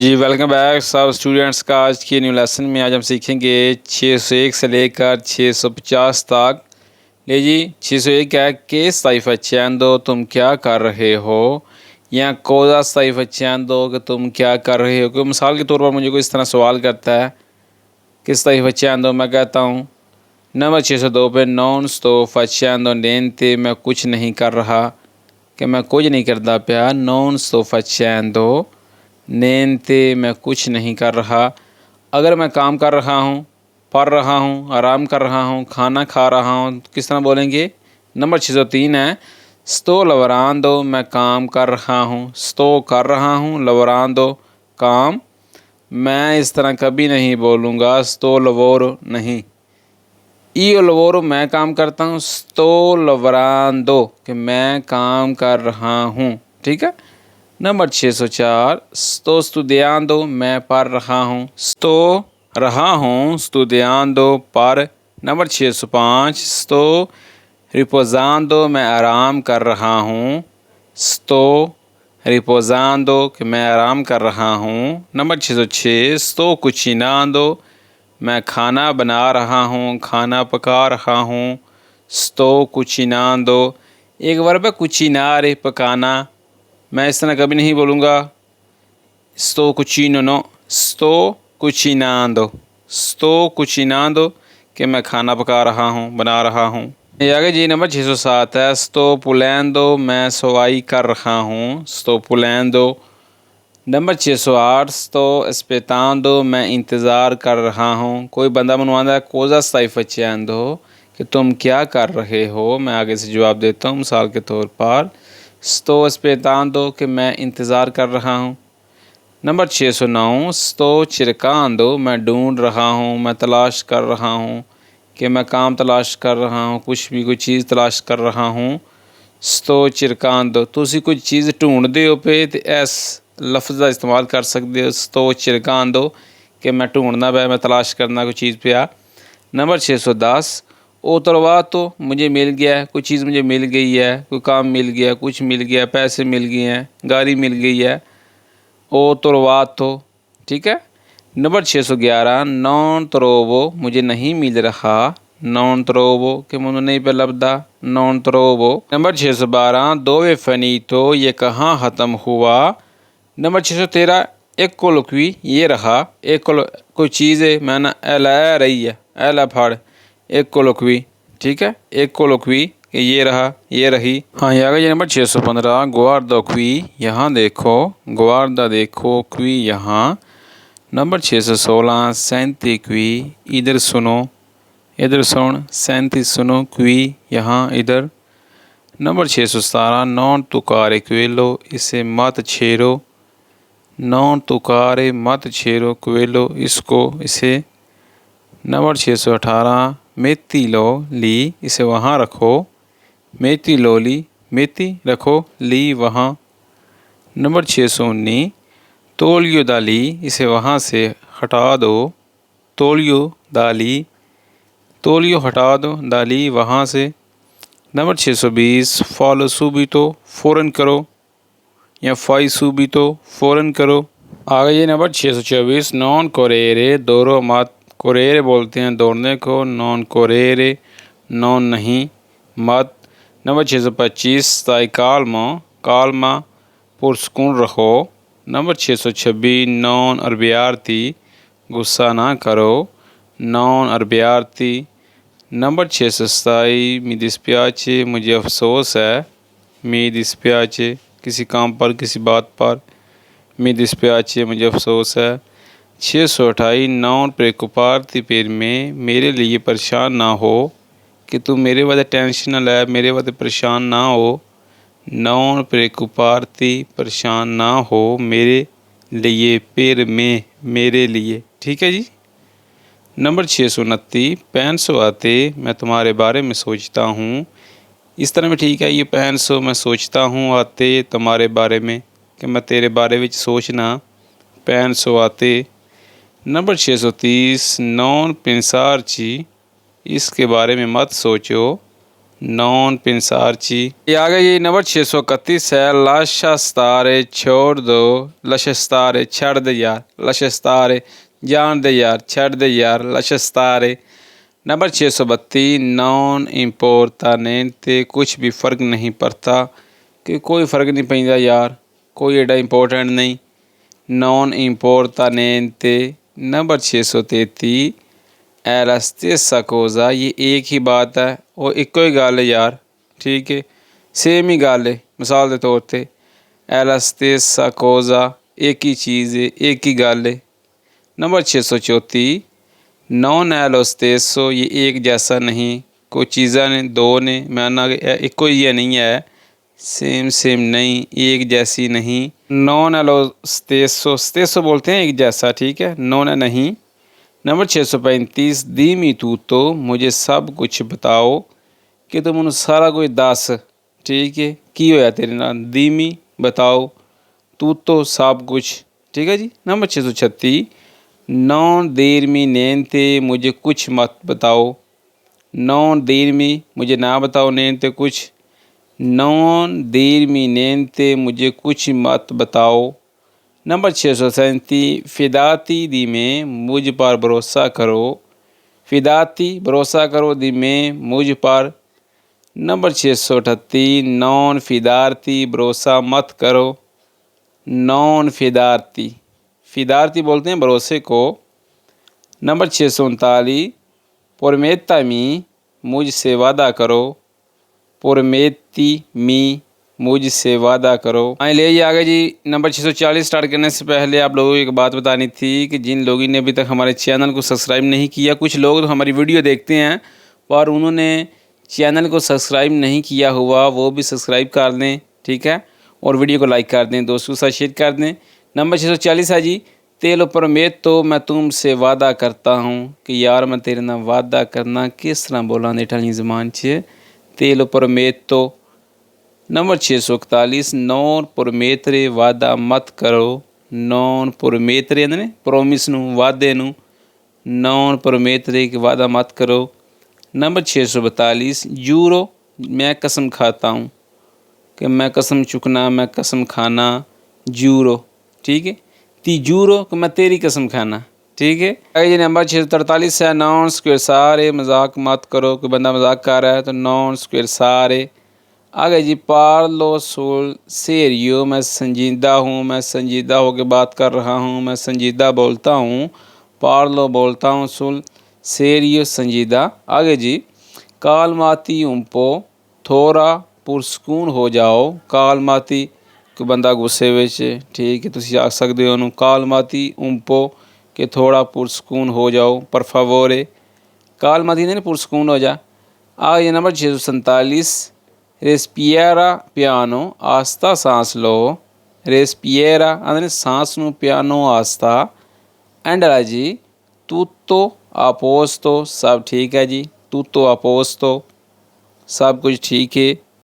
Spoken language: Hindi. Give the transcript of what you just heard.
जी वेलकम बैक सब स्टूडेंट्स का आज की न्यू लेसन में आज हम सीखेंगे 601 से लेकर 650 तक। ले जी 601 है que estáis haciendo तुम क्या कर रहे हो, या cosa estáis haciendo कि तुम क्या कर रहे हो। कोई मिसाल के तौर पर मुझे कोई इस तरह सवाल करता है कि estáis haciendo, मैं कहता हूँ नंबर 602 पे non sto facendo niente मैं कुछ नहीं कर रहा, कि मैं कुछ नहीं करता पिया। non sto facendo niente मैं कुछ नहीं कर रहा। अगर मैं काम कर रहा हूँ, पढ़ रहा हूँ, आराम कर रहा हूँ, खाना खा रहा हूँ, तो किस तरह बोलेंगे। नंबर 603 है sto lavorando मैं काम कर रहा हूँ। sto कर रहा हूँ, lavorando काम। मैं इस तरह कभी नहीं बोलूँगा sto lavoro नहीं। io lavoro मैं काम करता हूँ। sto lavorando कि मैं काम कर रहा हूँ। ठीक है। नंबर 604 sto studiando मैं पढ़ रहा हूँ। sto रहा हूँ, studiando पर। नंबर 605 sto riposando मैं आराम कर रहा हूँ। sto riposando कि मैं आराम कर रहा हूँ। नंबर 606 sto cucinando मैं खाना बना रहा हूँ, खाना पका रहा हूँ। sto cucinando एक वर्ब है cucinare पकाना। मैं इस तरह कभी नहीं बोलूँगा sto cucinando, sto cucinando, sto cucinando कि मैं खाना पका रहा हूँ, बना रहा हूँ। ये आगे जी नंबर 607 है sto pulendo मैं सफाई कर रहा हूँ। sto pulendo। Number 608 sto aspettando मैं इंतज़ार कर रहा हूँ। कोई बंदा मनवाता है cosa stai facendo कि तुम क्या कर रहे हो। मैं आगे से जवाब देता हूँ मिसाल के तौर पर sto aspettando कि मैं इंतज़ार कर रहा हूँ। नंबर 609 sto cercando मैं ढूंढ रहा हूँ, मैं तलाश कर रहा हूँ, कि मैं काम तलाश कर रहा हूँ, कुछ भी कोई चीज़ तलाश कर रहा हूँ। sto cercando तुसी कुछ चीज़ ढूंढते हो पे तो एस लफ्ज़ का इस्तेमाल कर सकते हो sto cercando कि मैं ढूंढना पे, मैं तलाश करना कोई चीज़ पे आ। नंबर 610 ओ तलवा तो मुझे मिल गया है, कोई चीज़ मुझे मिल गई है, कोई काम मिल गया, कुछ मिल गया, पैसे मिल गए हैं, गाड़ी मिल गई है। ओ तलवा तो ठीक है। नंबर 611 नॉन त्रोवो मुझे नहीं मिल रहा। नॉन त्रोवो कि मुझे नहीं पे लभदा। नॉन त्रोवो। नंबर 612 दोवे फनीतो ये कहाँ ख़त्म हुआ। नंबर 613 एक कोलक्वी ये रहा। एक कोई चीज़ है मैं ना एला रही है, एला फाड़ एक कोलक्वी। ठीक है, एक कोलक्वी कि ये रहा, ये रही। हाँ ये आ गया नंबर 615 गुआर्दा क्वी यहाँ देखो, गुआर्दा देखो, क्वी यहाँ। नंबर 616 सैंती क्वी इधर सुनो, इधर सुन, सैंती सुनो, क्वी यहाँ इधर। नंबर 617 नॉन तुकारे क्वेलो इसे मत छेड़ो। नॉन तुकारे मत छेड़ो क्वेलो इसको, इसे। नंबर 618 मेथी लो ली इसे वहाँ रखो। मेथी लो ली मेथी रखो, ली वहाँ। नंबर 619 तोलियो दाली इसे वहाँ से हटा दो। तोलियो दाली, तोलियो हटा दो, दाली वहाँ से। नंबर 620 फॉलो सूबीतो फ़ौरन करो, या फाई सूबीतो फ़ौरन करो। आगे ये नंबर 624 नॉन कोरेरे दौड़ो मत। कोरेरे बोलते हैं दौड़ने को, नॉन कोरेरे नॉन नहीं, मत। नंबर 625 ताई कालमा, कालमा पुरस्कून रखो। नंबर 626 नॉन अरबियार्थी गुस्सा ना करो, नॉन अरबियार्थी। नंबर 627 मी dispiace मुझे अफसोस है। मी dispiace किसी काम पर, किसी बात पर। मी dispiace मुझे अफसोस है। 628 नॉन preoccuparti per me मेरे लिए परेशान ना हो, कि तुम मेरे वादे टेंशन ना ले, मेरे वादे परेशान ना हो। नॉन preoccuparti परेशान ना हो मेरे लिए, per me मेरे लिए। ठीक है जी। नंबर 629 penso a te मैं तुम्हारे बारे में सोचता हूँ। इस तरह में ठीक है, ये penso मैं सोचता हूँ, आते तुम्हारे बारे में कि मैं तेरे बारे में सोचना, penso a te। Number 630 non pensarci इसके बारे में मत सोचो। non pensarci। ये आ गया जी नंबर 631 है। lascia stare, छोड़ दो। lascia stare, छड़ दे यार। lascia stare, जान दे यार, छड़ दे यार। lascia stare। Number 632 non importa niente, कुछ भी फ़र्क नहीं पड़ता, कि कोई फ़र्क नहीं पैंदा यार, कोई एडा इंपॉर्टेंट नहीं। non importa niente। Number 633 è la stessa cosa, ये एक ही बात है और ਇੱਕੋ ਹੀ ਗੱਲ है यार, ठीक है, सेम ही गल है। मिसाल के तौर पर è la stessa cosa, एक ही चीज़ है, एक ही गल है। नंबर 634 non è lo stesso, ये एक जैसा नहीं, कोई चीज़ा ने दो ने मैं ना ਇੱਕੋ ही नहीं है, सेम नहीं, एक जैसी नहीं। non è lo stesso, stesso बोलते हैं एक जैसा, ठीक है, non है नहीं। नंबर 635 धीमी tutto, मुझे सब कुछ बताओ, कि तुम उन्हें सारा कुछ दस, ठीक है, की होया तेरे नाल, धीमी बताओ, tutto सब कुछ, ठीक है जी। नंबर 636 non dirmi niente, मुझे कुछ मत बताओ। non dirmi, मुझे ना बताओ, niente कुछ। non dirmi niente, मुझे कुछ मत बताओ। नंबर 637 फिदाती दी में, मुझ पर भरोसा करो। फिदाती भरोसा करो, दी में मुझ पर। नंबर 638 नॉन फिदारती, भरोसा मत करो। नॉन फिदारती, फिदारती बोलते हैं भरोसे को। नंबर 639 पुरमेता मी, मुझसे वादा करो। पुरमेती मी, मुझसे वादा करो। आए ले आ गए जी नंबर 640। स्टार्ट करने से पहले आप लोगों को एक बात बतानी थी कि जिन लोगों ने अभी तक हमारे चैनल को सब्सक्राइब नहीं किया, कुछ लोग तो हमारी वीडियो देखते हैं पर उन्होंने चैनल को सब्सक्राइब नहीं किया हुआ, वो भी सब्सक्राइब कर दें, ठीक है, और वीडियो को लाइक कर दें, दोस्तों के साथ शेयर कर दें। नंबर 640 है जी तेल परमेत, तो मैं तुमसे वादा करता हूँ, कि यार मैं तेरे नाल वादा करना, किस तरह बोला इटालियन ज़बान च, तेल परमेत। तो नंबर 641 नॉन पुरमेतरे, वादा मत करो। नॉन पुरमेतरे ने प्रोमिस नू, वादे नू, नॉन पुरमेतरे के वादा मत करो। नंबर 642 यूरो, मैं कसम खाता हूँ, कि मैं कसम चुकना, मैं कसम खाना, यूरो, ठीक है। ती यूरो, कि मैं तेरी कसम खाना, ठीक है। ये नंबर 643 है नॉन स्क्वेयर सारे, मजाक मत करो, कि बंदा मजाक कर रहा है तो नॉन स्क्वेयर सारे। आगे जी पार्लो सुल सेरियो, मैं संजीदा हूँ, मैं संजीदा होकर बात कर रहा हूँ, मैं संजीदा बोलता हूँ। पार्लो बोलता हूँ, सुल सेरियो संजीदा। आगे जी कालमाती उम्पो, थोड़ा पुरसकून हो जाओ। कालमाती, कि बंदा गुस्से विच, ठीक है, तुसीं आख सकदे हो उन्होंने कालमाती उम्पो, कि थोड़ा पुरसकून हो जाओ। पर फावोरे, कालमाती ने पुरसकून हो जा। आगे नंबर 647 रेस्पियरा पियानो, आस्ता सांस लो। रेस्पियरा आंदे सांस नू, पियानो आस्ता। एंड है जी tutto a posto, सब ठीक है जी। tutto a posto, सब कुछ ठीक है।